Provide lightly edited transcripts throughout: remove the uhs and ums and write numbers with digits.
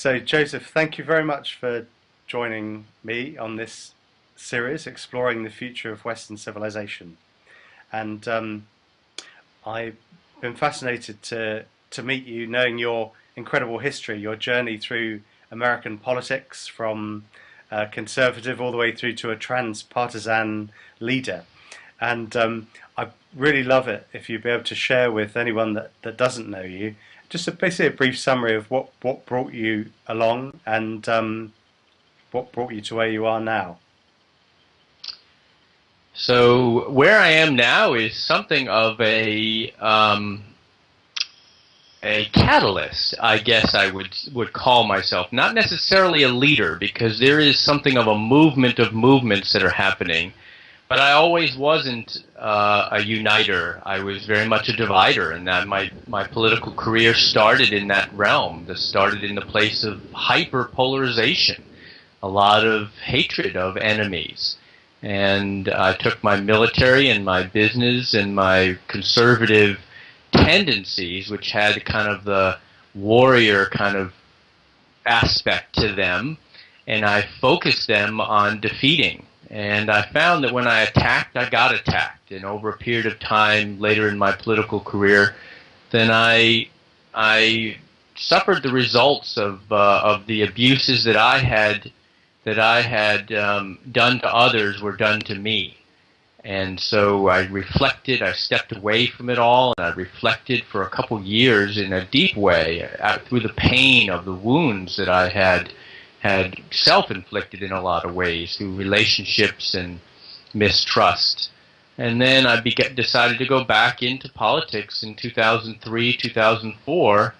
So, Joseph, thank you very much for joining me on this series exploring the future of Western civilization. And I've been fascinated to meet you, knowing your incredible history, your journey through American politics from conservative all the way through to a transpartisan leader. And I really love it if you'd be able to share with anyone that doesn't know you just basically a brief summary of what brought you along and what brought you to where you are now. So where I am now is something of a catalyst, I guess I would call myself. Not necessarily a leader, because there is something of a movement of movements that are happening. But I always wasn't a uniter. I was very much a divider, and that my political career started in that realm. This started in the place of hyperpolarization, a lot of hatred of enemies. And I took my military and my business and my conservative tendencies, which had kind of the warrior kind of aspect to them, and I focused them on defeating. And I found that when I attacked, I got attacked. And over a period of time later in my political career, then I suffered the results of the abuses that I had done to others were done to me. And so I reflected, I stepped away from it all, and I reflected for a couple years in a deep way through the pain of the wounds that I had self-inflicted in a lot of ways through relationships and mistrust. And then I decided to go back into politics in 2003, 2004,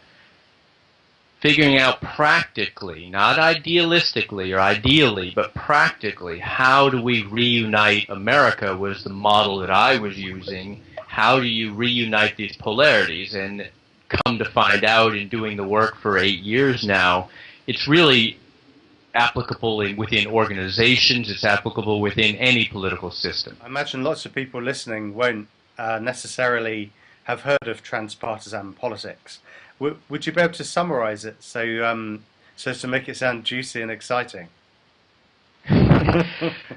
figuring out practically, not idealistically or ideally, but practically, how do we reunite America was the model that I was using. How do you reunite these polarities? And come to find out in doing the work for 8 years now, it's really applicable within organizations, it's applicable within any political system. I imagine lots of people listening won't necessarily have heard of transpartisan politics. Would you be able to summarize it so to make it sound juicy and exciting?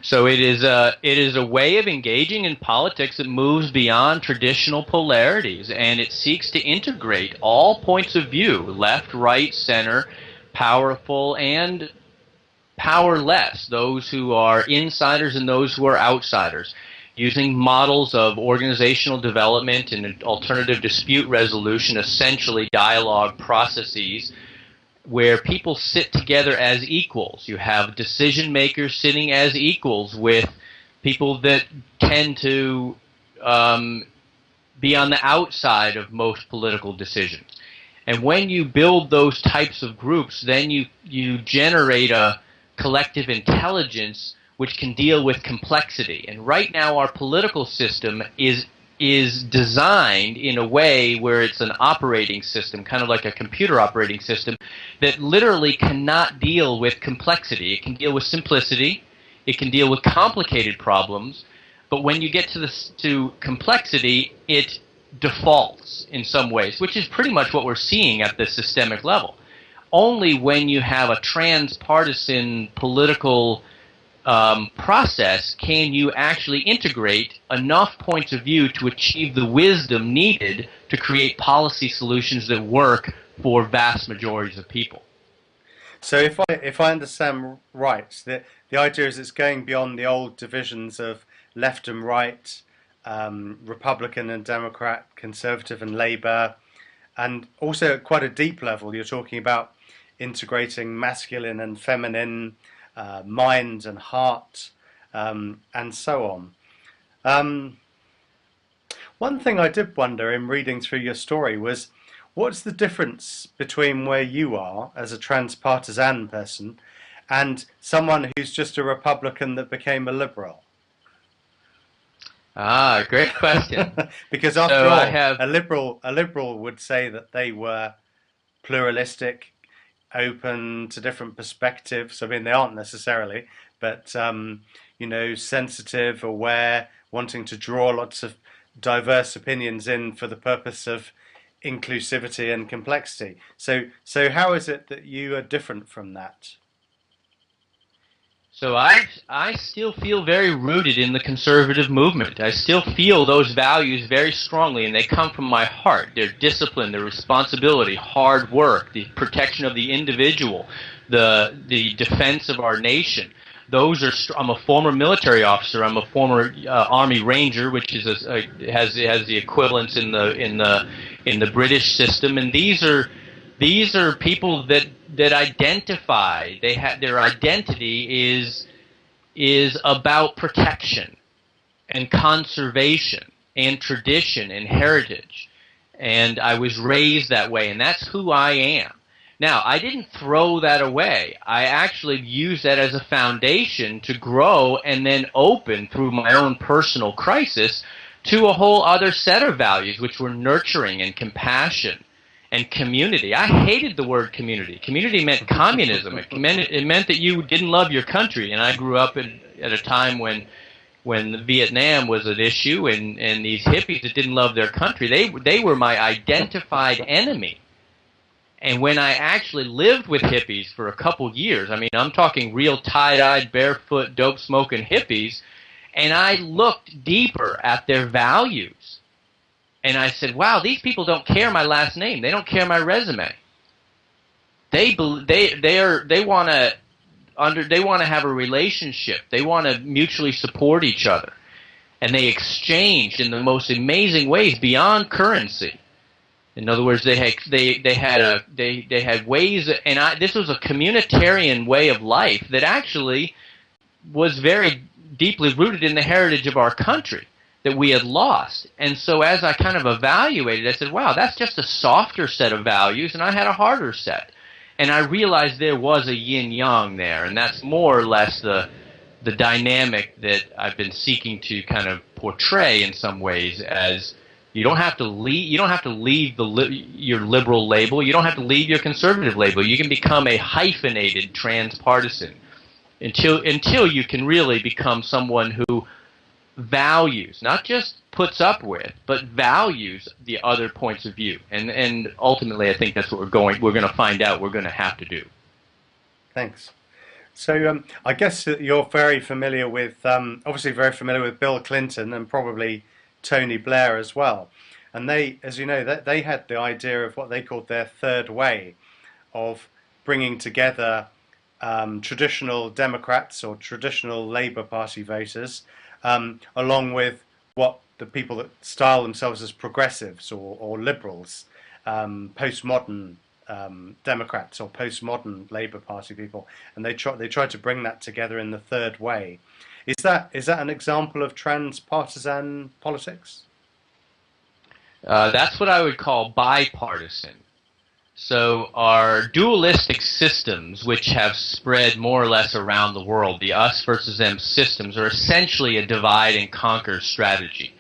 So it is a way of engaging in politics that moves beyond traditional polarities, and it seeks to integrate all points of view, left, right, center, powerful and powerless, those who are insiders and those who are outsiders, using models of organizational development and alternative dispute resolution, essentially dialogue processes, where people sit together as equals. You have decision makers sitting as equals with people that tend to be on the outside of most political decisions. And when you build those types of groups, then you generate a collective intelligence which can deal with complexity. And right now our political system is designed in a way where it's an operating system, kind of like a computer operating system, that literally cannot deal with complexity. It can deal with simplicity, it can deal with complicated problems, but when you get to complexity, it defaults in some ways, which is pretty much what we're seeing at the systemic level. Only when you have a transpartisan political process can you actually integrate enough points of view to achieve the wisdom needed to create policy solutions that work for vast majorities of people. So if I understand right, the idea is it's going beyond the old divisions of left and right, Republican and Democrat, conservative and Labour, and also at quite a deep level you're talking about integrating masculine and feminine, mind and heart, and so on. One thing I did wonder in reading through your story was, what's the difference between where you are as a transpartisan person and someone who's just a Republican that became a liberal? Ah, great question. Because after all, a liberal would say that they were pluralistic, open to different perspectives. I mean, they aren't necessarily, but sensitive, aware, wanting to draw lots of diverse opinions in for the purpose of inclusivity and complexity. So how is it that you are different from that? So I still feel very rooted in the conservative movement. I still feel those values very strongly, and they come from my heart. Their discipline, their responsibility, hard work, the protection of the individual, the defense of our nation. Those are. I'm a former military officer. I'm a former Army Ranger, which is has the equivalents in the British system, and these are people that identify. Their identity is about protection and conservation and tradition and heritage. And I was raised that way, and that's who I am. Now, I didn't throw that away. I actually used that as a foundation to grow and then open through my own personal crisis to a whole other set of values, which were nurturing and compassion and community. I hated the word community. Community meant communism. It meant that you didn't love your country. And I grew up at a time when Vietnam was an issue, and these hippies that didn't love their country, they were my identified enemy. And when I actually lived with hippies for a couple years, I mean, I'm talking real tie-dyed, barefoot, dope-smoking hippies, and I looked deeper at their values. And I said, wow, these people don't care my last name. They don't care my resume. They want to have a relationship. They want to mutually support each other. And they exchanged in the most amazing ways beyond currency. In other words, they had ways, and this was a communitarian way of life that actually was very deeply rooted in the heritage of our country that we had lost. And so as I kind of evaluated, I said, wow, that's just a softer set of values, and I had a harder set. And I realized there was a yin-yang there, and that's more or less the dynamic that I've been seeking to kind of portray in some ways as you don't have to leave your liberal label. You don't have to leave your conservative label. You can become a hyphenated transpartisan until you can really become someone who values, not just puts up with, but values the other points of view. And ultimately, I think that's what we're going to find out we're going to have to do. Thanks. So I guess that you're very familiar with, obviously very familiar with Bill Clinton and probably Tony Blair as well. And they, as you know, they had the idea of what they called their third way of bringing together traditional Democrats or traditional Labour Party voters along with what the people that style themselves as progressives or liberals, postmodern Democrats or postmodern Labour Party people, and they tried to bring that together in the third way. Is that an example of transpartisan politics? That's what I would call bipartisan. So our dualistic systems, which have spread more or less around the world, the us versus them systems, are essentially a divide and conquer strategy.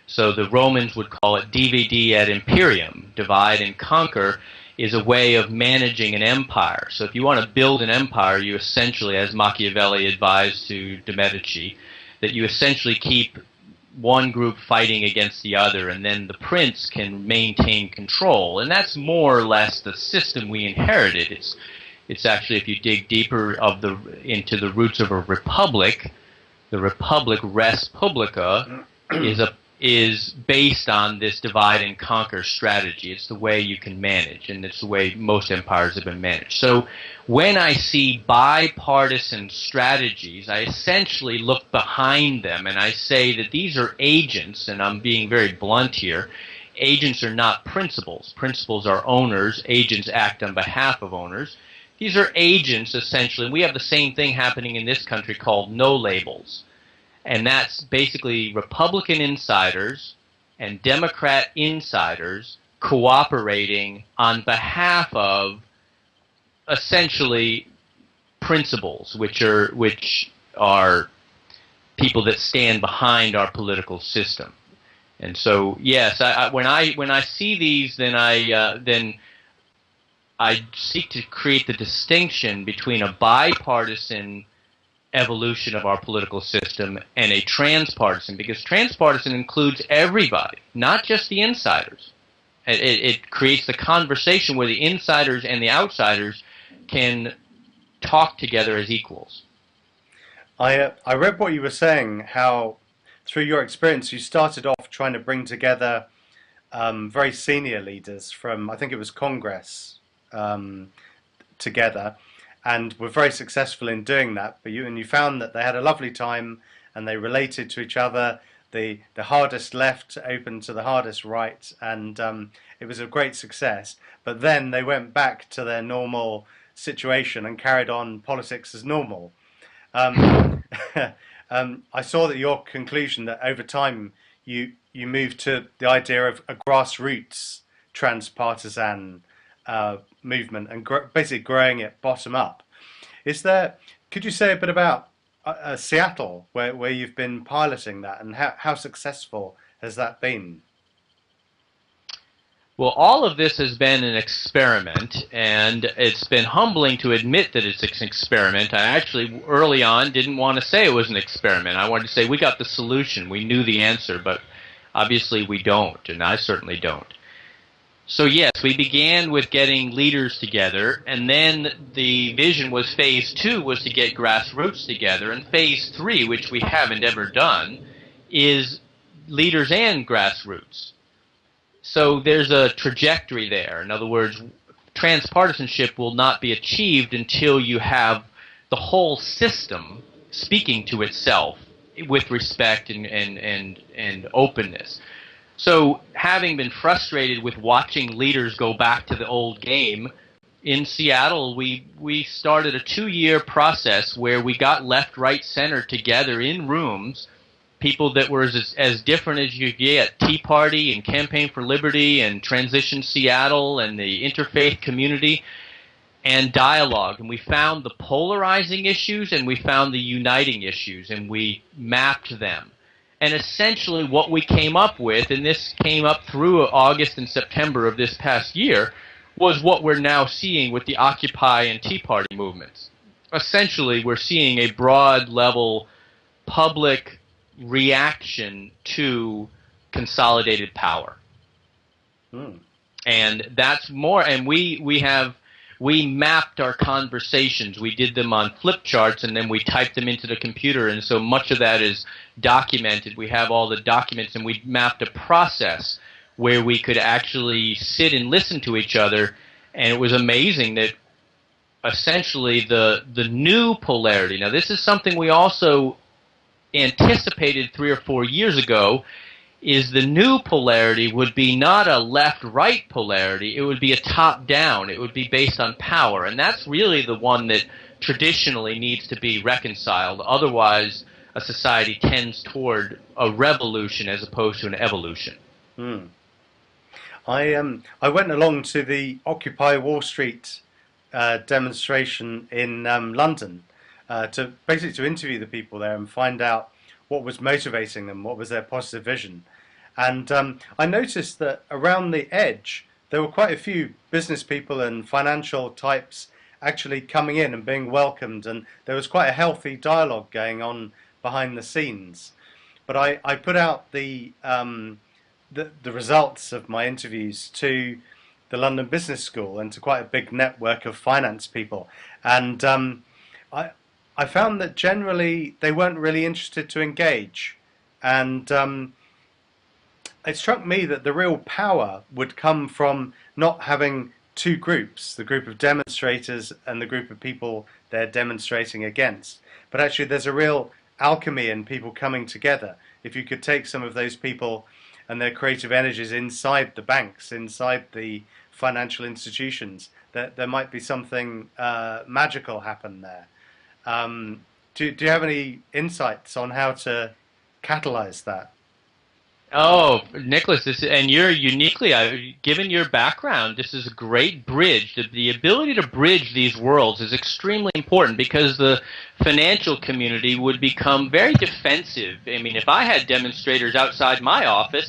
So the Romans would call it divide et imperium. Divide and conquer is a way of managing an empire. So if you want to build an empire, you essentially, as Machiavelli advised to de' Medici, that you essentially keep one group fighting against the other, and then the prince can maintain control. And that's more or less the system we inherited. It's actually, if you dig deeper into the roots of a republic, the republic res publica is based on this divide and conquer strategy. It's the way you can manage, and it's the way most empires have been managed. So when I see bipartisan strategies, I essentially look behind them and I say that these are agents, and I'm being very blunt here. Agents are not principals. Principals are owners. Agents act on behalf of owners. These are agents, essentially. We have the same thing happening in this country called no labels. And that's basically Republican insiders and Democrat insiders cooperating on behalf of essentially principals, which are people that stand behind our political system. And so, yes, when I see these, then I seek to create the distinction between a bipartisan evolution of our political system and a transpartisan, because transpartisan includes everybody, not just the insiders. It creates the conversation where the insiders and the outsiders can talk together as equals. I read what you were saying, how through your experience you started off trying to bring together very senior leaders from, I think it was Congress, together, and were very successful in doing that. But you found that they had a lovely time and they related to each other. The hardest left open to the hardest right, and it was a great success. But then they went back to their normal situation and carried on politics as normal. Um, I saw that your conclusion that over time you moved to the idea of a grassroots transpartisan movement and basically growing it bottom up. Is there? Could you say a bit about Seattle, where you've been piloting that, and how successful has that been? Well, all of this has been an experiment, and it's been humbling to admit that it's an experiment. I actually, early on, didn't want to say it was an experiment. I wanted to say we got the solution, we knew the answer, but obviously we don't, and I certainly don't. So yes, we began with getting leaders together, and then the vision was phase 2 was to get grassroots together, and phase 3, which we haven't ever done, is leaders and grassroots. So there's a trajectory there. In other words, transpartisanship will not be achieved until you have the whole system speaking to itself with respect and openness. So having been frustrated with watching leaders go back to the old game, in Seattle we started a 2-year process where we got left, right, center together in rooms, people that were as different as you get, Tea Party and Campaign for Liberty and Transition Seattle and the interfaith community, and dialogue. And we found the polarizing issues and we found the uniting issues, and we mapped them. And essentially what we came up with, and this came up through August and September of this past year, was what we're now seeing with the Occupy and Tea Party movements. Essentially, we're seeing a broad level public reaction to consolidated power. And that's more, and we mapped our conversations. We did them on flip charts, and then we typed them into the computer, and so much of that is documented. We have all the documents, and we mapped a process where we could actually sit and listen to each other, and it was amazing that essentially the new polarity, now this is something we also anticipated 3 or 4 years ago, is the new polarity would be not a left-right polarity, it would be a top-down, it would be based on power, and that's really the one that traditionally needs to be reconciled. Otherwise, a society tends toward a revolution as opposed to an evolution. I went along to the Occupy Wall Street demonstration in London, to basically to interview the people there and find out what was motivating them, what was their positive vision. And I noticed that around the edge there were quite a few business people and financial types actually coming in and being welcomed, and there was quite a healthy dialogue going on behind the scenes. But I put out the results of my interviews to the London Business School and to quite a big network of finance people, and I found that generally they weren't really interested to engage, and it struck me that the real power would come from not having two groups, the group of demonstrators and the group of people they're demonstrating against, but actually there's a real alchemy in people coming together. If you could take some of those people and their creative energies inside the banks, inside the financial institutions, there might be something magical happen there. Do you have any insights on how to catalyze that? Oh, Nicholas, and you're uniquely, given your background, this is a great bridge. The ability to bridge these worlds is extremely important, because the financial community would become very defensive. I mean, if I had demonstrators outside my office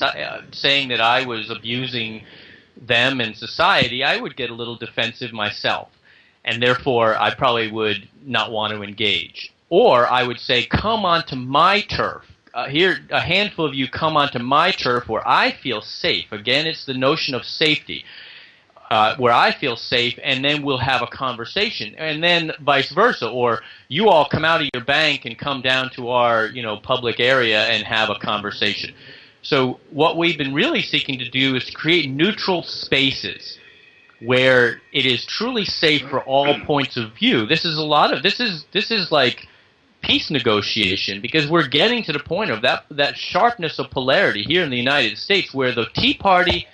saying that I was abusing them and society, I would get a little defensive myself. And therefore, I probably would not want to engage. Or I would say, come onto my turf. here a handful of you come onto my turf where I feel safe. Again, it's the notion of safety. Where I feel safe, and then we'll have a conversation, and then vice versa. Or you all come out of your bank and come down to our, public area and have a conversation. So what we've been really seeking to do is to create neutral spaces where it is truly safe for all points of view. This is like peace negotiation, because we're getting to the point of that sharpness of polarity here in the United States, where the Tea Party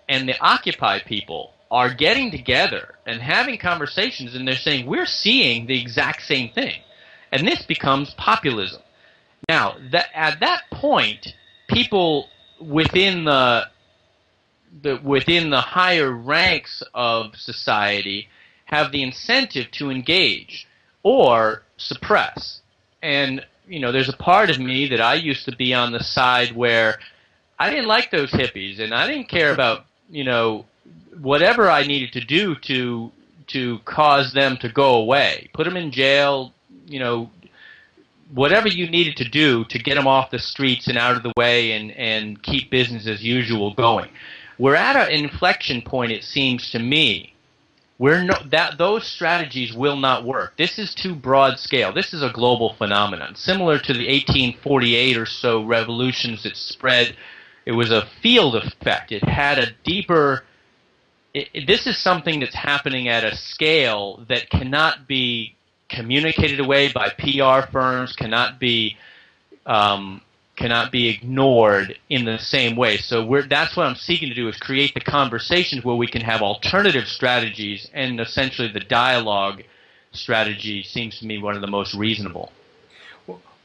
and the Occupy people are getting together and having conversations, and they're saying, we're seeing the exact same thing. And this becomes populism. Now, at that point, people within the higher ranks of society have the incentive to engage or suppress. And, there's a part of me that I used to be on the side where I didn't like those hippies, and I didn't care about, whatever I needed to do to cause them to go away, put them in jail, whatever you needed to do to get them off the streets and out of the way and keep business as usual going. We're at an inflection point, it seems to me, where those strategies will not work. This is too broad scale. This is a global phenomenon, similar to the 1848 or so revolutions that spread. It was a field effect. It had a deeper. This is something that's happening at a scale that cannot be communicated away by PR firms, cannot be ignored in the same way. So that's what I'm seeking to do, is create the conversations where we can have alternative strategies, and essentially the dialogue strategy seems to me one of the most reasonable.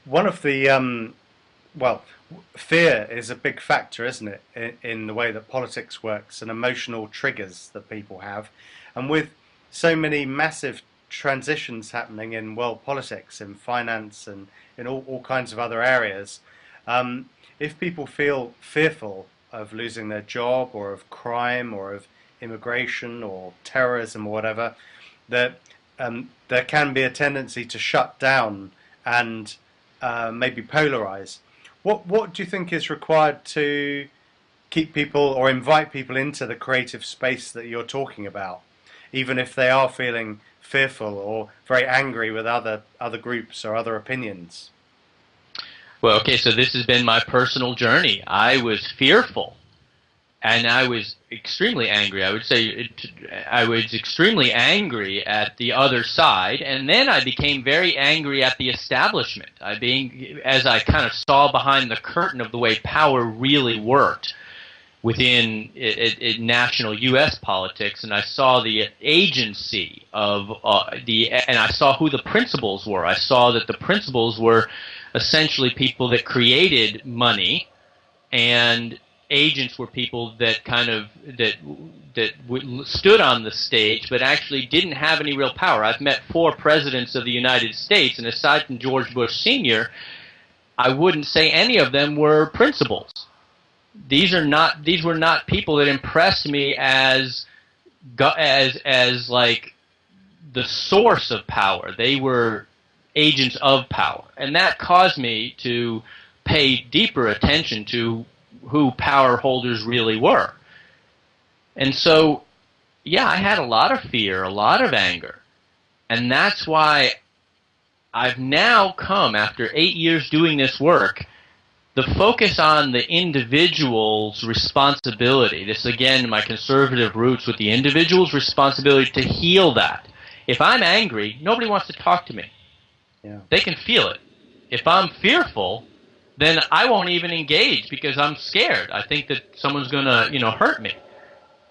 One of the fear is a big factor, isn't it, in the way that politics works, and emotional triggers that people have. And with so many massive transitions happening in world politics, in finance, and in all kinds of other areas, if people feel fearful of losing their job, or of crime, or of immigration, or terrorism, or whatever, that there can be a tendency to shut down and maybe polarize. What do you think is required to keep people or invite people into the creative space that you're talking about, even if they are feeling fearful or very angry with other groups or other opinions? Well, okay, so this has been my personal journey. I was fearful, and I was extremely angry. I would say I was extremely angry at the other side, and then I became very angry at the establishment. As I kind of saw behind the curtain of the way power really worked within national U.S. politics, and I saw the agency of and I saw who the principals were. I saw that the principals were essentially people that created money, and agents were people that stood on the stage but actually didn't have any real power. I've met 4 presidents of the United States, and aside from George Bush Sr., I wouldn't say any of them were principals. These were not people that impressed me as like the source of power. They were agents of power, and that caused me to pay deeper attention to who power holders really were. And so, yeah, I had a lot of fear, a lot of anger, and that's why I've now come, after 8 years doing this work, the focus on the individual's responsibility. This, again, my conservative roots with the individual's responsibility to heal that. If I'm angry, nobody wants to talk to me. Yeah. They can feel it. If I'm fearful, then I won't even engage because I'm scared. I think that someone's going to, hurt me.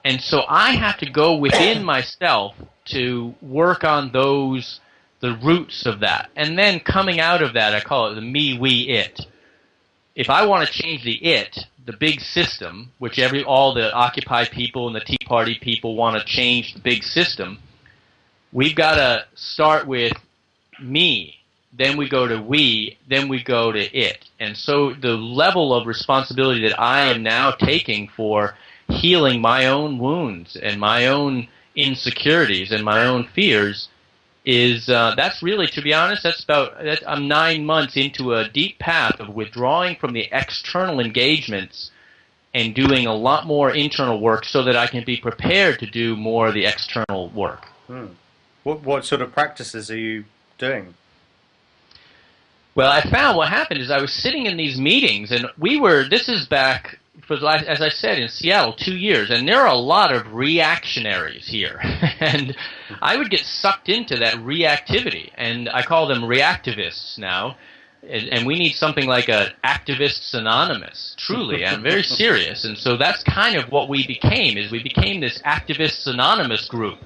And so I have to go within myself to work on the roots of that. And then coming out of that, I call it the me, we, it. If I want to change the big system, which all the Occupy people and the Tea Party people want to change the big system, we've got to start with me. Then we go to we, then we go to it. And so the level of responsibility that I am now taking for healing my own wounds and my own insecurities and my own fears is that's really, to be honest, I'm 9 months into a deep path of withdrawing from the external engagements and doing a lot more internal work so that I can be prepared to do more of the external work. What sort of practices are you doing? Well, I found what happened is I was sitting in these meetings, and this is back, as I said, in Seattle, 2 years, and there are a lot of reactionaries here. And I would get sucked into that reactivity, and I call them reactivists now. And we need something like a Activists Anonymous, truly. I'm very serious. And so that's kind of what we became this Activists Anonymous group,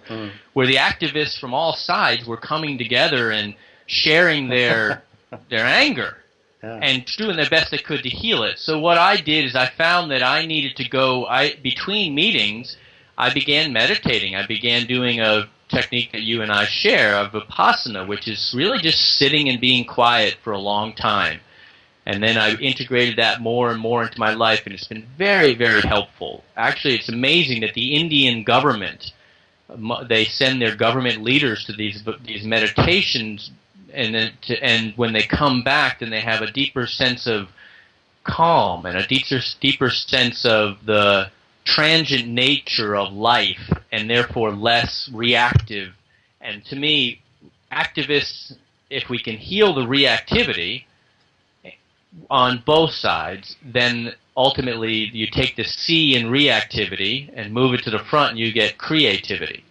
where the activists from all sides were coming together and sharing their anger and doing their best they could to heal it. So what I did is I found that I needed to go, between meetings, I began meditating. I began doing a technique that you and I share of Vipassana, which is really just sitting and being quiet for a long time. And then I integrated that more and more into my life, and it's been very, very helpful. Actually, it's amazing that the Indian government, they send their government leaders to these meditations, and when they come back, then they have a deeper sense of calm and a deeper sense of the transient nature of life, and therefore less reactive. And to me, activists, if we can heal the reactivity on both sides, then ultimately you take the C in reactivity and move it to the front and you get creativity.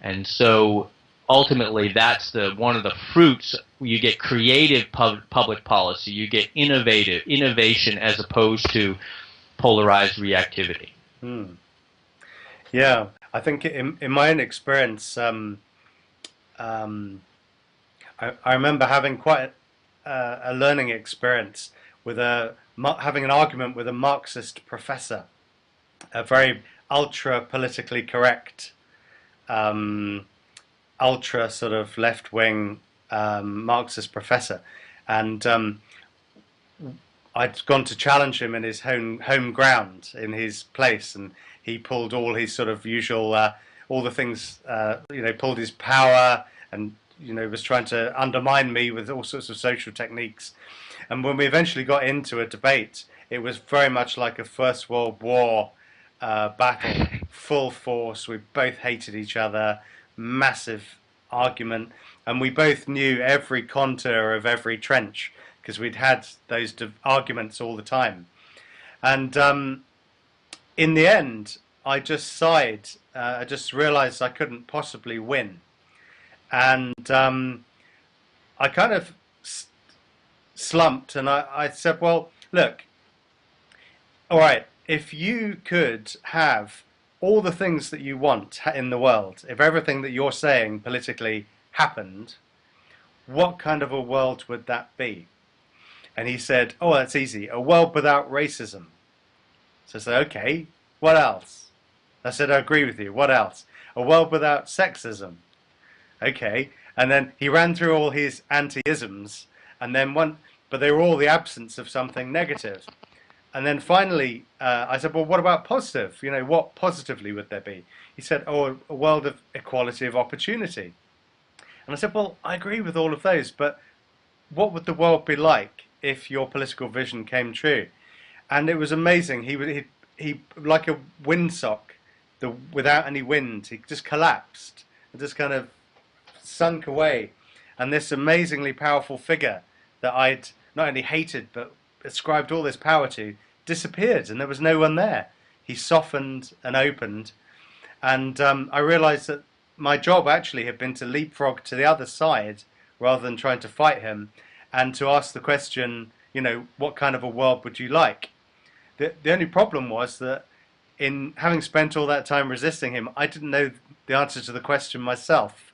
And so ultimately that's one of the fruits. You get creative public policy, you get innovation as opposed to polarized reactivity. Yeah, I think in my own experience, I remember having quite a learning experience with having an argument with a Marxist professor, a very ultra politically correct, ultra sort of left wing Marxist professor, and I'd gone to challenge him in his home ground, in his place, and he pulled all his sort of usual, all the things, pulled his power, and was trying to undermine me with all sorts of social techniques. And when we eventually got into a debate, it was very much like a First World War battle, full force. We both hated each other, massive argument, and we both knew every contour of every trench, because we'd had those arguments all the time. And in the end, I just sighed. I just realized I couldn't possibly win. And I kind of slumped, and I said, well, look, all right, if you could have all the things that you want in the world, if everything that you're saying politically happened, what kind of a world would that be? And he said, oh, that's easy. A world without racism. So I said, okay, what else? I said, I agree with you. What else? A world without sexism. Okay. And then he ran through all his anti-isms, and then but they were all the absence of something negative. And then finally, I said, well, what about positive? What positively would there be? He said, oh, a world of equality of opportunity. And I said, well, I agree with all of those, but what would the world be like if your political vision came true? And it was amazing. He like a windsock, without any wind, he just collapsed and just kind of sunk away. And this amazingly powerful figure that I'd not only hated but ascribed all this power to disappeared, and there was no one there. He softened and opened, and I realized that my job actually had been to leapfrog to the other side rather than trying to fight him, and to ask the question, what kind of a world would you like? The only problem was that in having spent all that time resisting him, I didn't know the answer to the question myself.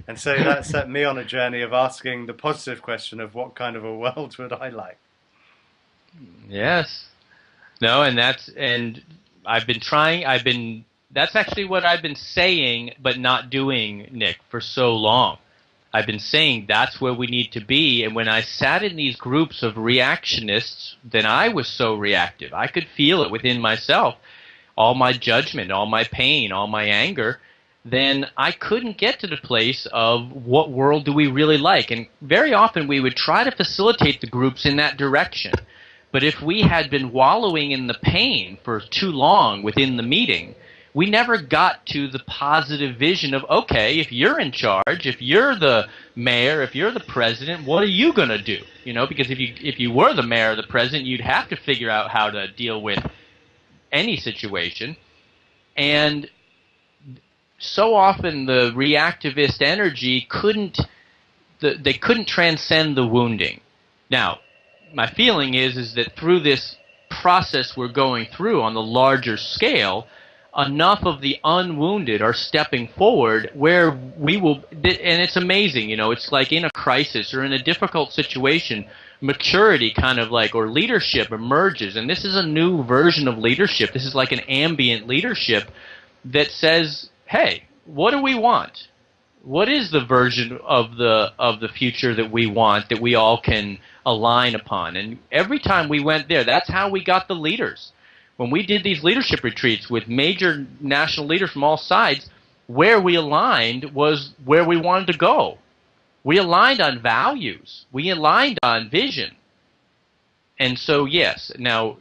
And so that set me on a journey of asking the positive question of what kind of a world would I like? Yes. No, and that's actually what I've been saying but not doing, Nick, for so long. I've been saying that's where we need to be, and when I sat in these groups of reactionists, then I was so reactive. I could feel it within myself, all my judgment, all my pain, all my anger, then I couldn't get to the place of what world do we really like. And very often we would try to facilitate the groups in that direction. But if we had been wallowing in the pain for too long within the meeting, we never got to the positive vision of, okay, if you're in charge, if you're the mayor, if you're the president, what are you going to do? You know, because if you were the mayor or the president, you'd have to figure out how to deal with any situation. And so often the reactivist energy they couldn't transcend the wounding. Now, my feeling is that through this process we're going through on the larger scale, enough of the unwounded are stepping forward where we will, and it's amazing, you know, it's like in a crisis or in a difficult situation, maturity kind of like, or leadership emerges, and this is a new version of leadership. This is like an ambient leadership that says, hey, what do we want? What is the version of the future that we want, that we all can align upon? And every time we went there, that's how we got the leaders. When we did these leadership retreats with major national leaders from all sides, where we aligned was where we wanted to go. We aligned on values. We aligned on vision. And so, yes, now,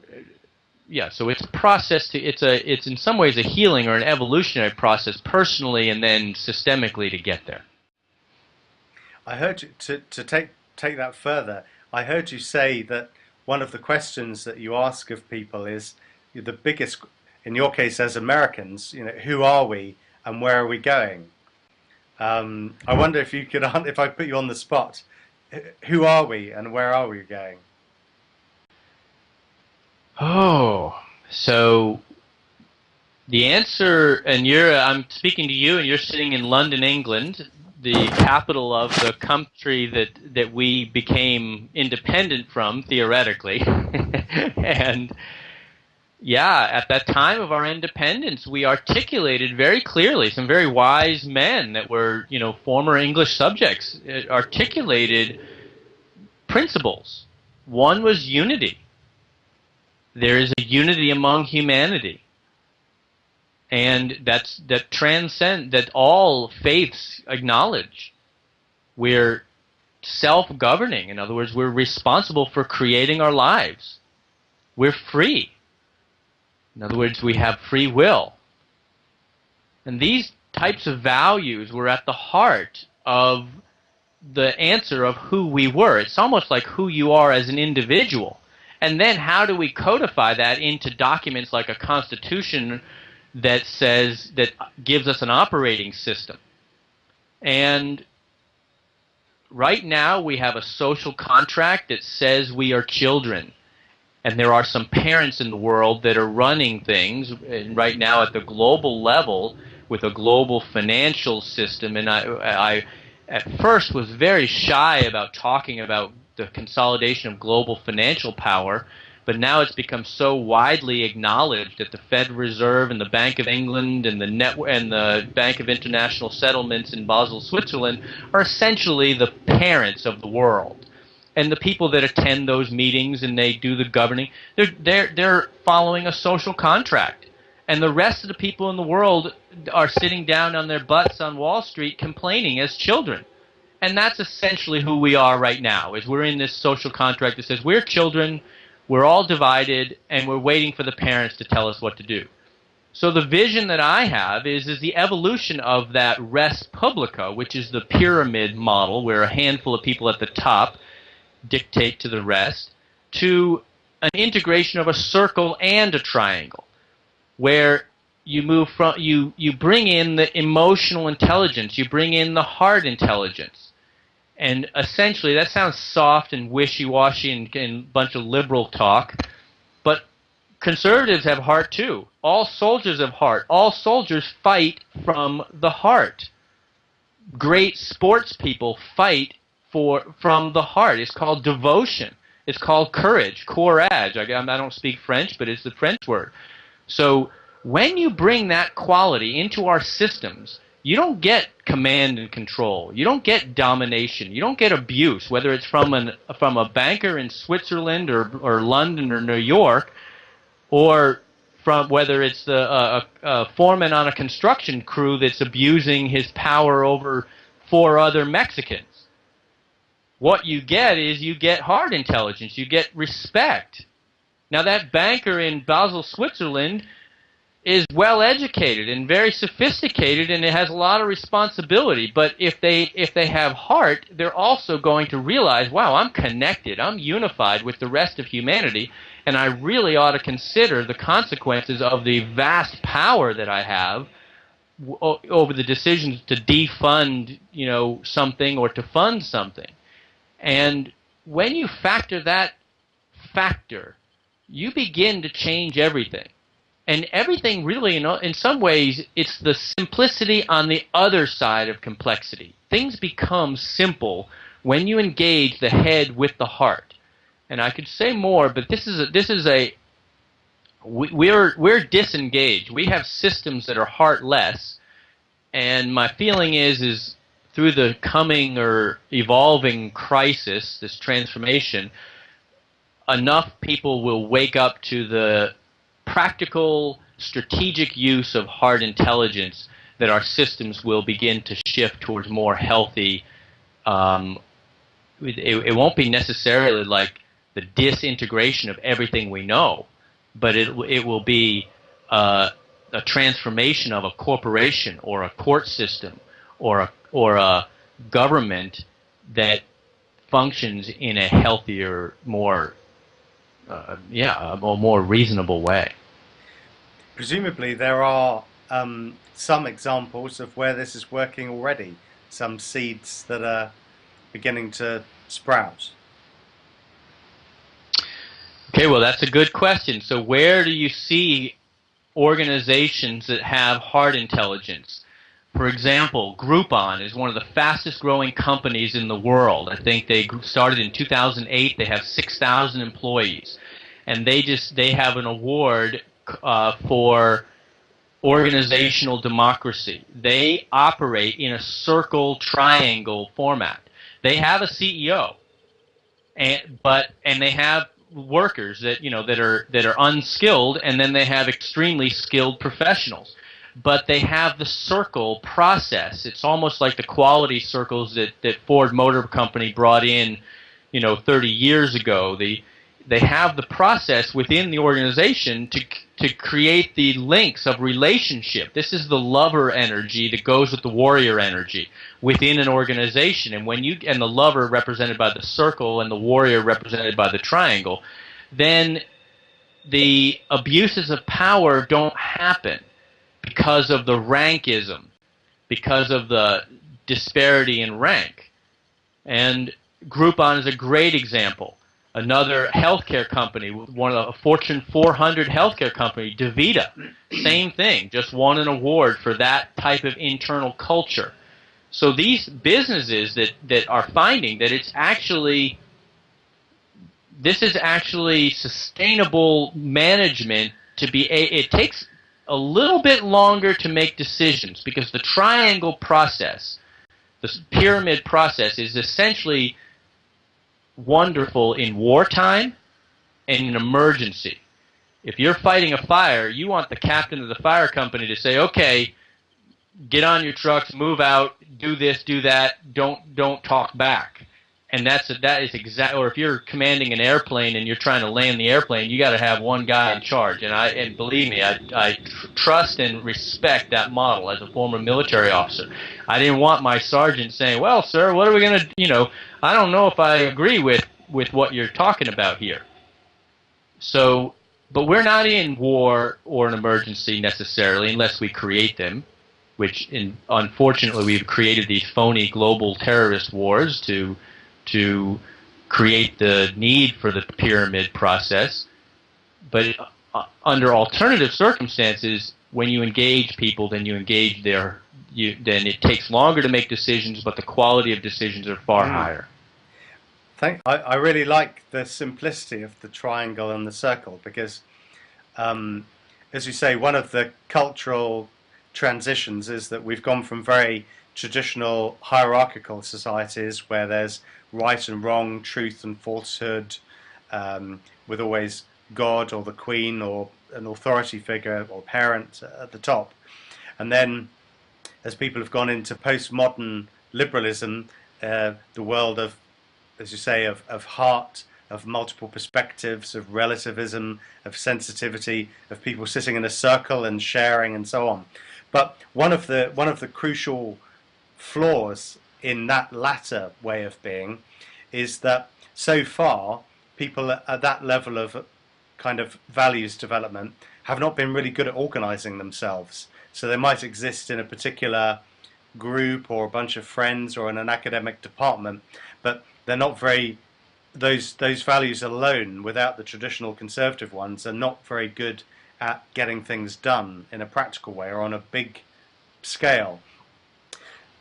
yeah, so it's a process it's in some ways a healing or an evolutionary process personally and then systemically to get there. I heard you, to take that further, I heard you say that one of the questions that you ask of people is the biggest, in your case as Americans, you know, who are we and where are we going? I wonder if you could, if I put you on the spot, who are we and where are we going? Oh, so the answer, and I'm speaking to you, and you're sitting in London, England, the capital of the country that we became independent from, theoretically. And yeah, at that time of our independence, we articulated very clearly, some very wise men that were, you know, former English subjects, articulated principles. One was unity. There is a unity among humanity. And that transcends, that all faiths acknowledge. We're self-governing. In other words, we're responsible for creating our lives. We're free. In other words, we have free will. And these types of values were at the heart of the answer of who we were. It's almost like who you are as an individual. And then how do we codify that into documents like a constitution that gives us an operating system? And right now we have a social contract that says we are children. And there are some parents in the world that are running things right now at the global level with a global financial system. And I at first was very shy about talking about the consolidation of global financial power, but now it's become so widely acknowledged that the Federal Reserve and the Bank of England and the Bank of International Settlements in Basel, Switzerland, are essentially the parents of the world. And the people that attend those meetings and they do the governing, they're following a social contract. And the rest of the people in the world are sitting down on their butts on Wall Street complaining as children. And that's essentially who we are right now, is we're in this social contract that says we're children, we're all divided, and we're waiting for the parents to tell us what to do. So the vision that I have is the evolution of that res publica, which is the pyramid model, where a handful of people at the top dictate to the rest, to an integration of a circle and a triangle, where you move from you bring in the emotional intelligence, you bring in the heart intelligence, and essentially that sounds soft and wishy-washy and a bunch of liberal talk, but conservatives have heart too. All soldiers have heart. All soldiers fight from the heart. Great sports people fight from the heart. It's called devotion. It's called courage, courage. I don't speak French, but it's the French word. So when you bring that quality into our systems, you don't get command and control. You don't get domination. You don't get abuse, whether it's from a banker in Switzerland or London or New York, or from whether it's a foreman on a construction crew that's abusing his power over 4 other Mexicans. What you get is you get hard intelligence, you get respect. Now that banker in Basel, Switzerland is well educated and very sophisticated, and it has a lot of responsibility, but if they have heart, they're also going to realize, wow, I'm connected, I'm unified with the rest of humanity, and I really ought to consider the consequences of the vast power that I have over the decisions to defund, something or to fund something. And when you factor that factor, you begin to change everything. And everything really, in some ways, it's the simplicity on the other side of complexity. Things become simple when you engage the head with the heart. And I could say more, but we're disengaged. We have systems that are heartless, and my feeling is through the coming or evolving crisis, this transformation, enough people will wake up to the practical, strategic use of hard intelligence that our systems will begin to shift towards more healthy. It won't be necessarily like the disintegration of everything we know, but it will be a transformation of a corporation or a court system or a government that functions in a healthier, more a more reasonable way. Presumably there are some examples of where this is working already, some seeds that are beginning to sprout. Okay, well, that's a good question. So where do you see organizations that have hard intelligence? For example, Groupon is one of the fastest growing companies in the world. I think they started in 2008. They have 6,000 employees. And they have an award for organizational democracy. They operate in a circle triangle format. They have a CEO, and they have workers that are unskilled, and then they have extremely skilled professionals. But they have the circle process. It's almost like the quality circles that Ford Motor Company brought in, 30 years ago. They have the process within the organization to create the links of relationship. This is the lover energy that goes with the warrior energy within an organization. And and the lover represented by the circle and the warrior represented by the triangle, then the abuses of power don't happen because of the rankism, because of the disparity in rank. And Groupon is a great example. Another healthcare company, one of a Fortune 400 healthcare company, DaVita, same thing, just won an award for that type of internal culture. So these businesses that are finding that this is actually sustainable management it takes a little bit longer to make decisions because the triangle process, the pyramid process, is essentially wonderful in wartime and in emergency. If you're fighting a fire, you want the captain of the fire company to say, okay, get on your trucks, move out, do this, do that, don't talk back. And that is exactly, or if you're commanding an airplane and you're trying to land the airplane, you got to have one guy in charge. And believe me, I trust and respect that model as a former military officer. I didn't want my sergeant saying, well, sir, what are we going to, I don't know if I agree with what you're talking about here. So, but we're not in war or an emergency necessarily unless we create them, which unfortunately we've created these phony global terrorist wars to create the need for the pyramid process. But under alternative circumstances, when you engage people, then you engage then it takes longer to make decisions, but the quality of decisions are far higher. I really like the simplicity of the triangle and the circle because, as you say, one of the cultural transitions is that we've gone from very traditional hierarchical societies where there's right and wrong, truth and falsehood, with always God or the Queen or an authority figure or parent at the top. And then as people have gone into postmodern liberalism, the world of, as you say, of heart, of multiple perspectives, of relativism, of sensitivity, of people sitting in a circle and sharing and so on. But one of the crucial flaws in that latter way of being is that so far people at that level of kind of values development have not been really good at organizing themselves. So they might exist in a particular group or a bunch of friends or in an academic department, but they're not very, those values alone, without the traditional conservative ones, are not very good at getting things done in a practical way or on a big scale.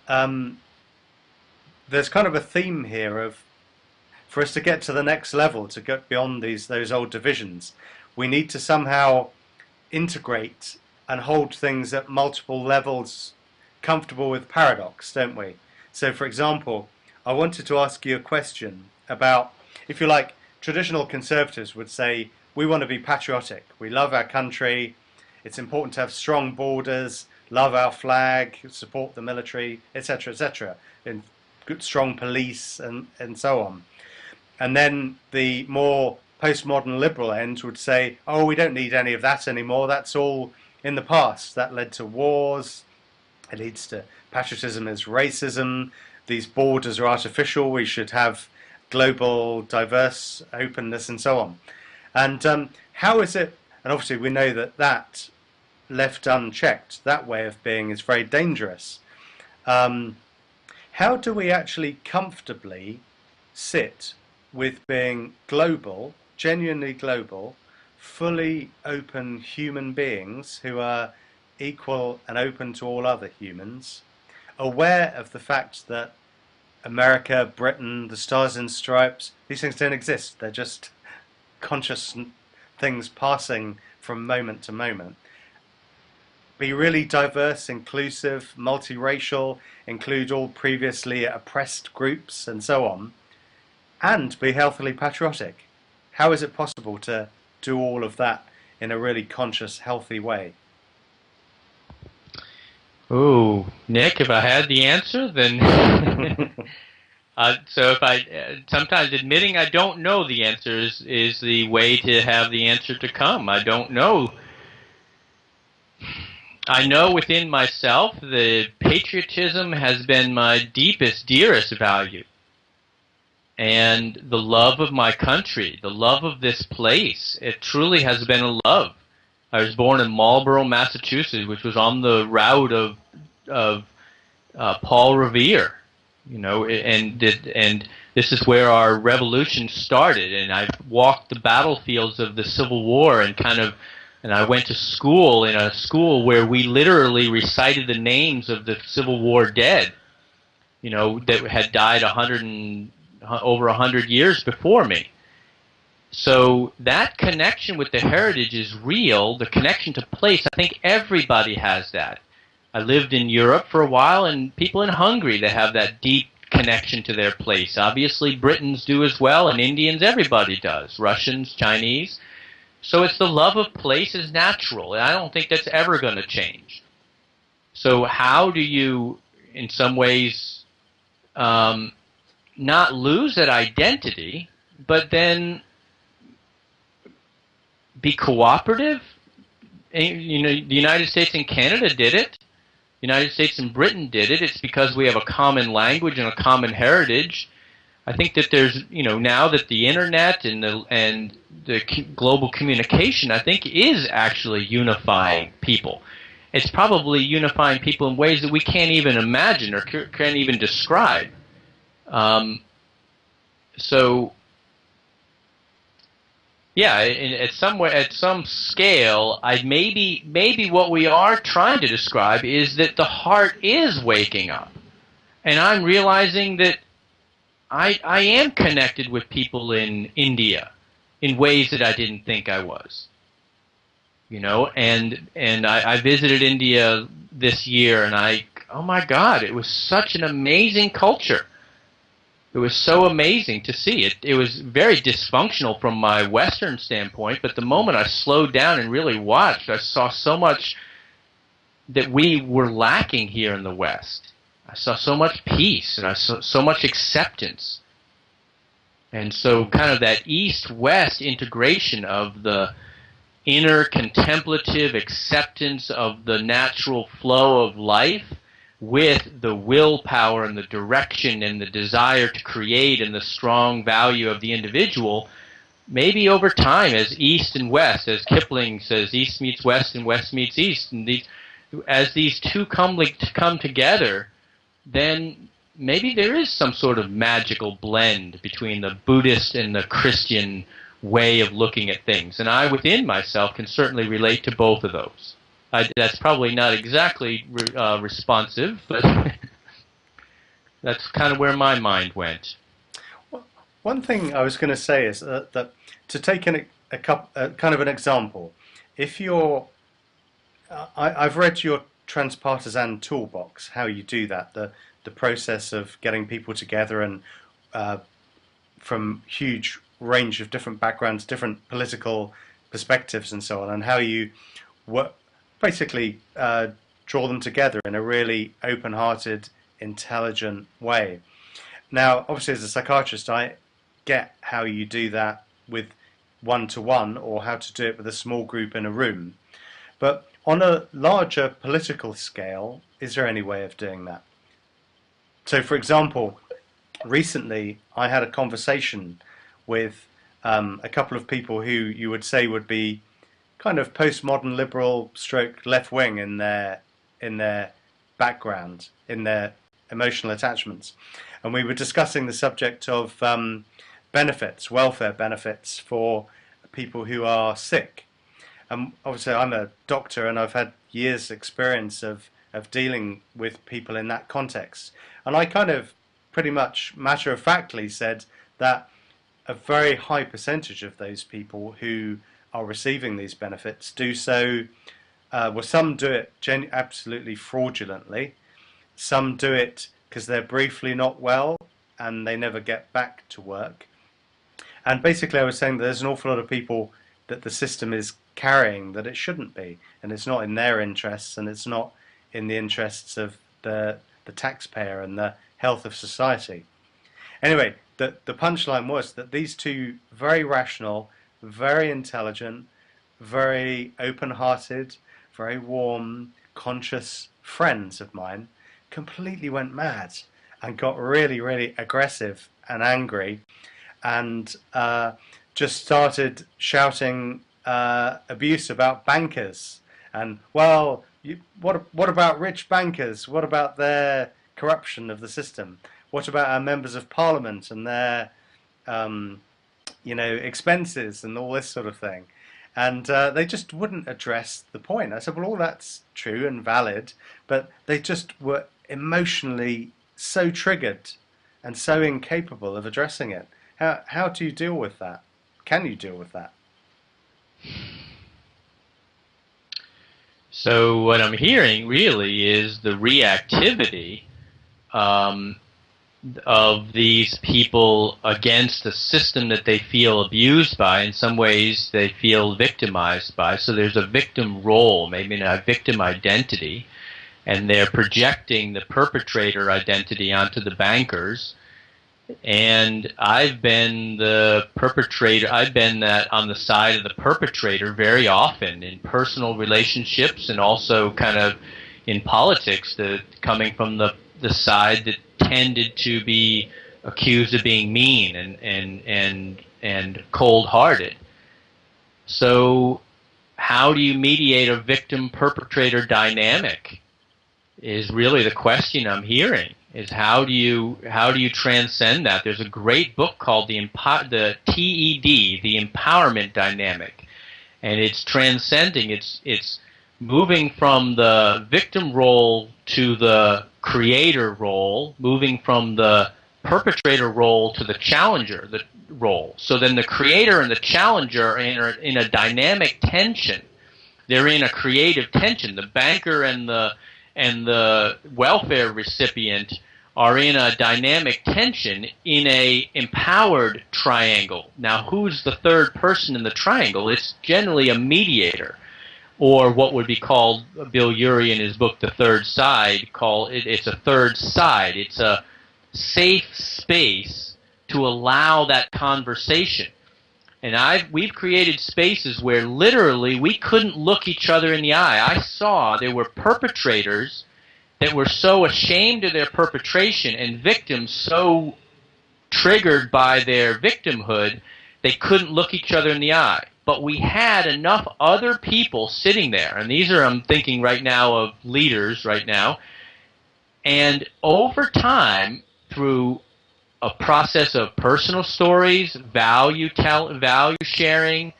There's kind of a theme here of, for us to get to the next level, to get beyond those old divisions, we need to somehow integrate and hold things at multiple levels comfortable with paradox, don't we? So, for example, I wanted to ask you a question about, if you like, traditional conservatives would say, we want to be patriotic, we love our country, it's important to have strong borders, love our flag, support the military, etc., etc., and good, strong police, and so on. And then the more postmodern liberal end would say, oh, we don't need any of that anymore, that's all in the past. That led to wars, it leads to patriotism as racism, these borders are artificial, we should have global, diverse openness, and so on. And how is it, and obviously we know that left unchecked, that way of being is very dangerous. How do we actually comfortably sit with being global, genuinely global, fully open human beings who are equal and open to all other humans, aware of the fact that America, Britain, the Stars and Stripes, these things don't exist, they're just conscious things passing from moment to moment. Be really diverse, inclusive, multiracial, include all previously oppressed groups and so on, and be healthily patriotic. How is it possible to do all of that in a really conscious, healthy way? Oh, Nick, if I had the answer, then so if I sometimes admitting I don't know the answer is the way to have the answer to come. I don't know. I know within myself that patriotism has been my deepest, dearest value. And the love of my country, the love of this place, it truly has been a love. I was born in Marlborough, Massachusetts, which was on the route of Paul Revere, you know, and this is where our revolution started. And I walked the battlefields of the Civil War and I went to school in a school where we literally recited the names of the Civil War dead, you know, that had died over 100 years before me. So that connection with the heritage is real. The connection to place, I think everybody has that. I lived in Europe for a while, and people in Hungary, they have that deep connection to their place. Obviously, Britons do as well, and Indians, everybody does. Russians, Chinese. So it's the love of place is natural, and I don't think that's ever going to change. So how do you, in some ways, not lose that identity, but then be cooperative? You know, the United States and Canada did it. The United States and Britain did it. It's because we have a common language and a common heritage. I think that there's, you know, now that the internet and the global communication, I think, is actually unifying people. It's probably unifying people in ways that we can't even imagine or can't even describe. So, yeah, at some scale, maybe what we are trying to describe is that the heart is waking up, and I'm realizing that I am connected with people in India in ways that I didn't think I was. You know, and I visited India this year, and oh my God, it was such an amazing culture. It was so amazing to see it. It was very dysfunctional from my Western standpoint, but the moment I slowed down and really watched, I saw so much that we were lacking here in the West. I saw so much peace, and I saw so much acceptance. And so kind of that East-West integration of the inner contemplative acceptance of the natural flow of life with the willpower and the direction and the desire to create and the strong value of the individual, maybe over time, as East and West, as Kipling says, East meets West and West meets East, and as these two come together, then maybe there is some sort of magical blend between the Buddhist and the Christian way of looking at things. And I, within myself, can certainly relate to both of those. That's probably not exactly responsive, but that's kind of where my mind went. Well, one thing I was going to say is that to take kind of an example, if you're, I've read your Transpartisan toolbox, how you do that, the process of getting people together and from huge range of different backgrounds, different political perspectives and so on, and how you basically draw them together in a really open-hearted, intelligent way. Now, obviously, as a psychiatrist, I get how you do that with one-to-one or how to do it with a small group in a room. But on a larger political scale, is there any way of doing that? So, for example, recently I had a conversation with a couple of people who you would say would be kind of postmodern liberal stroke left wing in their background, in their emotional attachments. And we were discussing the subject of benefits, welfare benefits for people who are sick. Obviously I'm a doctor and I've had years experience of dealing with people in that context. And I kind of pretty much matter-of-factly said that a very high percentage of those people who are receiving these benefits do so, well, some do it absolutely fraudulently, some do it because they're briefly not well and they never get back to work. And basically I was saying that there's an awful lot of people that the system is carrying that it shouldn't be, and it's not in their interests, and it's not in the interests of the taxpayer and the health of society. Anyway, the punchline was that these two very rational, very intelligent, very open-hearted, very warm, conscious friends of mine completely went mad and got really, really aggressive and angry and just started shouting abuse about bankers. And, well, what about rich bankers? What about their corruption of the system? What about our members of parliament and their expenses and all this sort of thing? And they just wouldn't address the point. I said, well, all that's true and valid, but they just were emotionally so triggered and so incapable of addressing it. How do you deal with that? Can you deal with that? So what I'm hearing really is the reactivity of these people against the system that they feel abused by. In some ways they feel victimized by. So there's a victim role, maybe a victim identity, and they're projecting the perpetrator identity onto the bankers. And I've been the perpetrator, I've been that on the side of the perpetrator very often in personal relationships and also kind of in politics, coming from the side that tended to be accused of being mean and cold-hearted. So how do you mediate a victim-perpetrator dynamic is really the question I'm hearing. Is how do you transcend that? There's a great book called the TED, the Empowerment Dynamic, and it's transcending. It's moving from the victim role to the creator role, moving from the perpetrator role to the challenger role. So then the creator and the challenger are in a dynamic tension. They're in a creative tension. The banker and the welfare recipient are in a dynamic tension in a empowered triangle. Now, who's the third person in the triangle? It's generally a mediator, or what would be called, Bill Urey in his book, The Third Side, it's a third side. It's a safe space to allow that conversation. And we've created spaces where literally we couldn't look each other in the eye. I saw there were perpetrators that were so ashamed of their perpetration and victims so triggered by their victimhood they couldn't look each other in the eye. But we had enough other people sitting there, and these are, I'm thinking right now of leaders right now, and over time, through a process of personal stories, value sharing,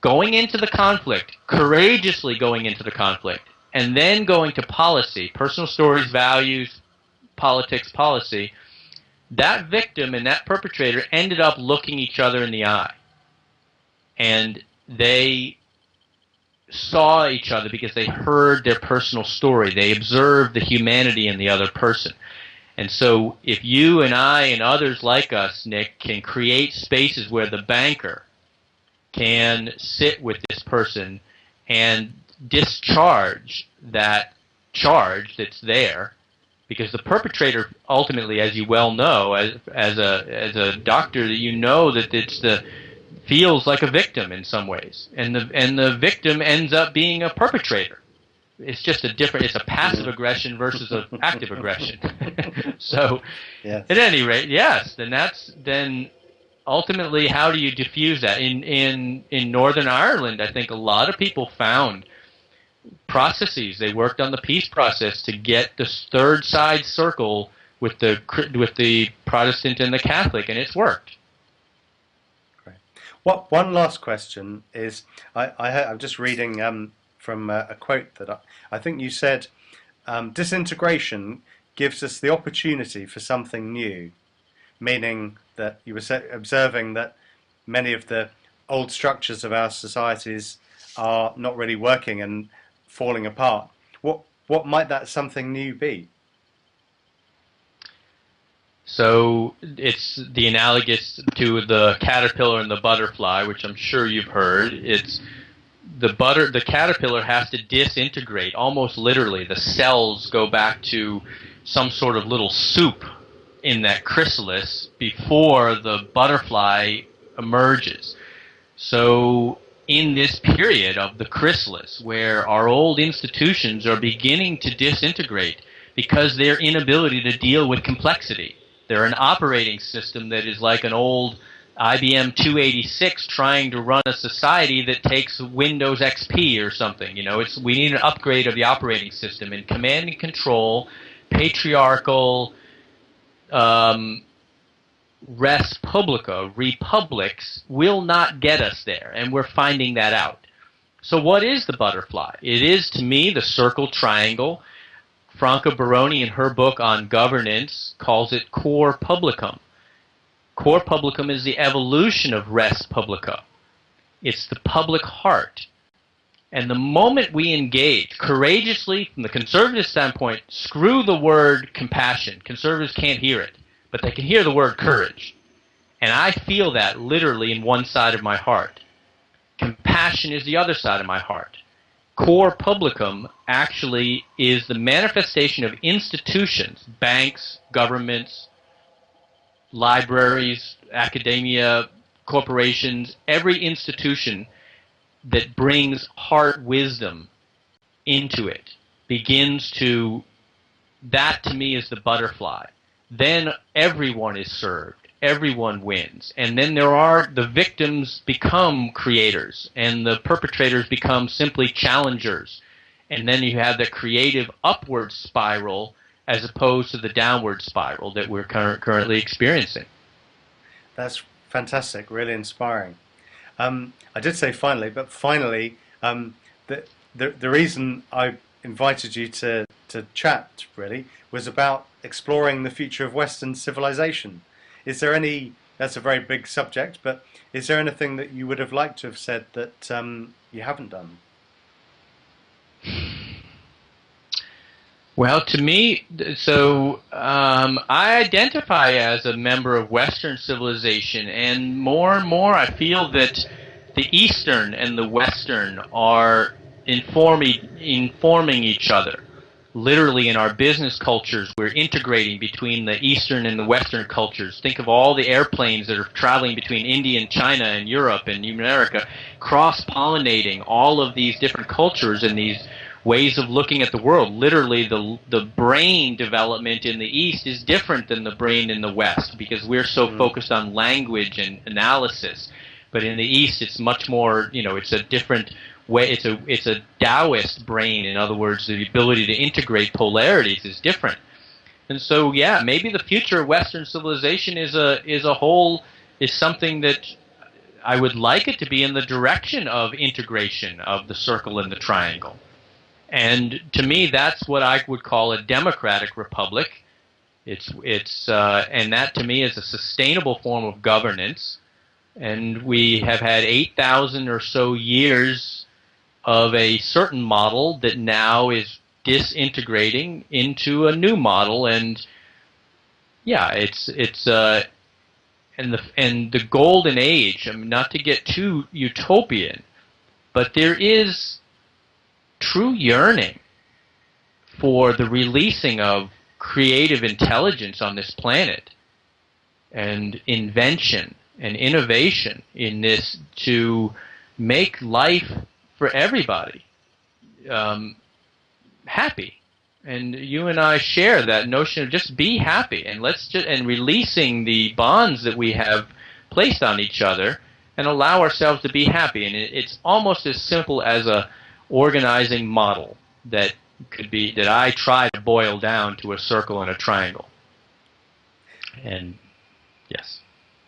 going into the conflict, courageously going into the conflict, and then going to policy, personal stories, values, politics, policy, that victim and that perpetrator ended up looking each other in the eye. And they saw each other because they heard their personal story. They observed the humanity in the other person. And so if you and I and others like us, Nick, can create spaces where the banker can sit with this person and discharge that charge that's there, because the perpetrator ultimately, as you well know, as a doctor, that you know that feels like a victim in some ways, and the victim ends up being a perpetrator. It's just it's a passive aggression versus an active aggression. So, yes. At any rate, yes, then ultimately, how do you diffuse that? In Northern Ireland, I think a lot of people found processes. They worked on the peace process to get this third side circle with the Protestant and the Catholic, and it's worked. Great. One last question is, I'm just reading from a quote that I think you said, disintegration gives us the opportunity for something new, meaning that you were observing that many of the old structures of our societies are not really working and falling apart. What might that something new be? So it's the analogous to the caterpillar and the butterfly, which I'm sure you've heard. It's the caterpillar has to disintegrate, almost literally. The cells go back to some sort of little soup in that chrysalis before the butterfly emerges. So in this period of the chrysalis, where our old institutions are beginning to disintegrate because their inability to deal with complexity. They're an operating system that is like an old IBM 286 trying to run a society that takes Windows XP or something. We need an upgrade of the operating system, and command and control, patriarchal, res publica, republics, will not get us there, and we're finding that out. So what is the butterfly? It is, to me, the circle triangle. Franca Baroni, in her book on governance, calls it cor publicum. Cor publicum is the evolution of res publica. It's the public heart. And the moment we engage courageously, from the conservative standpoint, screw the word compassion. Conservatives can't hear it, but they can hear the word courage. And I feel that literally in one side of my heart. Compassion is the other side of my heart. Cor publicum actually is the manifestation of institutions, banks, governments, libraries, academia, corporations, every institution that brings heart wisdom into it begins to, that to me is the butterfly. Then everyone is served. Everyone wins. And then the victims become creators, and the perpetrators become simply challengers. And then you have the creative upward spiral as opposed to the downward spiral that we're currently experiencing. That's fantastic, really inspiring. I did say finally, but finally, the reason I invited you to chat, really, was about exploring the future of Western civilization. Is there that's a very big subject, but is there anything that you would have liked to have said that you haven't done? Well, to me, I identify as a member of Western civilization, and more I feel that the Eastern and the Western are informing each other. Literally, in our business cultures, we're integrating between the Eastern and the Western cultures. Think of all the airplanes that are traveling between India and China and Europe and America, cross-pollinating all of these different cultures and these ways of looking at the world. Literally, the brain development in the East is different than the brain in the West because we're so focused on language and analysis. But in the East, it's much more, it's a different way. It's a Taoist brain. In other words, the ability to integrate polarities is different. And so, yeah, maybe the future of Western civilization is something that I would like it to be in the direction of integration of the circle and the triangle. And to me, that's what I would call a democratic republic. And that to me is a sustainable form of governance. And we have had 8,000 or so years of a certain model that now is disintegrating into a new model. And yeah, and the golden age. I mean, not to get too utopian, but there is true yearning for the releasing of creative intelligence on this planet and invention and innovation in this to make life for everybody happy. And you and I share that notion of just be happy, and and releasing the bonds that we have placed on each other and allow ourselves to be happy. And it's almost as simple as a organizing model that I try to boil down to a circle and a triangle. And yes.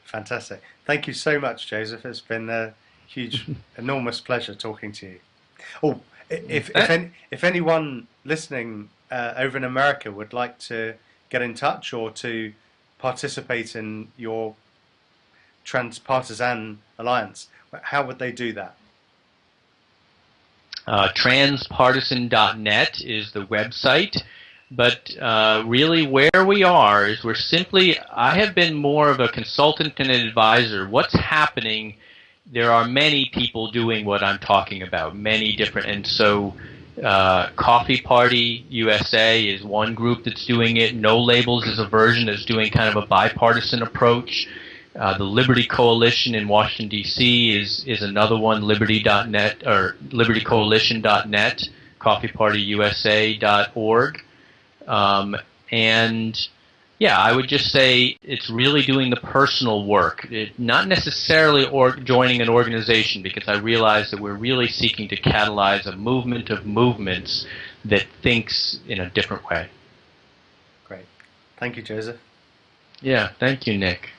Fantastic. Thank you so much, Joseph. It's been a huge, enormous pleasure talking to you. Oh, if anyone listening over in America would like to get in touch or to participate in your Transpartisan Alliance, how would they do that? Transpartisan.net is the website, but really where we are is I have been more of a consultant and an advisor. What's happening, there are many people doing what I'm talking about, many different, and so Coffee Party USA is one group that's doing it. No Labels is a version that's doing kind of a bipartisan approach. The Liberty Coalition in Washington, D.C. is another one, liberty.net or libertycoalition.net, coffeepartyusa.org. And yeah, I would just say it's really doing the personal work, not necessarily joining an organization, because I realize that we're really seeking to catalyze a movement of movements that thinks in a different way. Great. Thank you, Joseph. Yeah, thank you, Nick.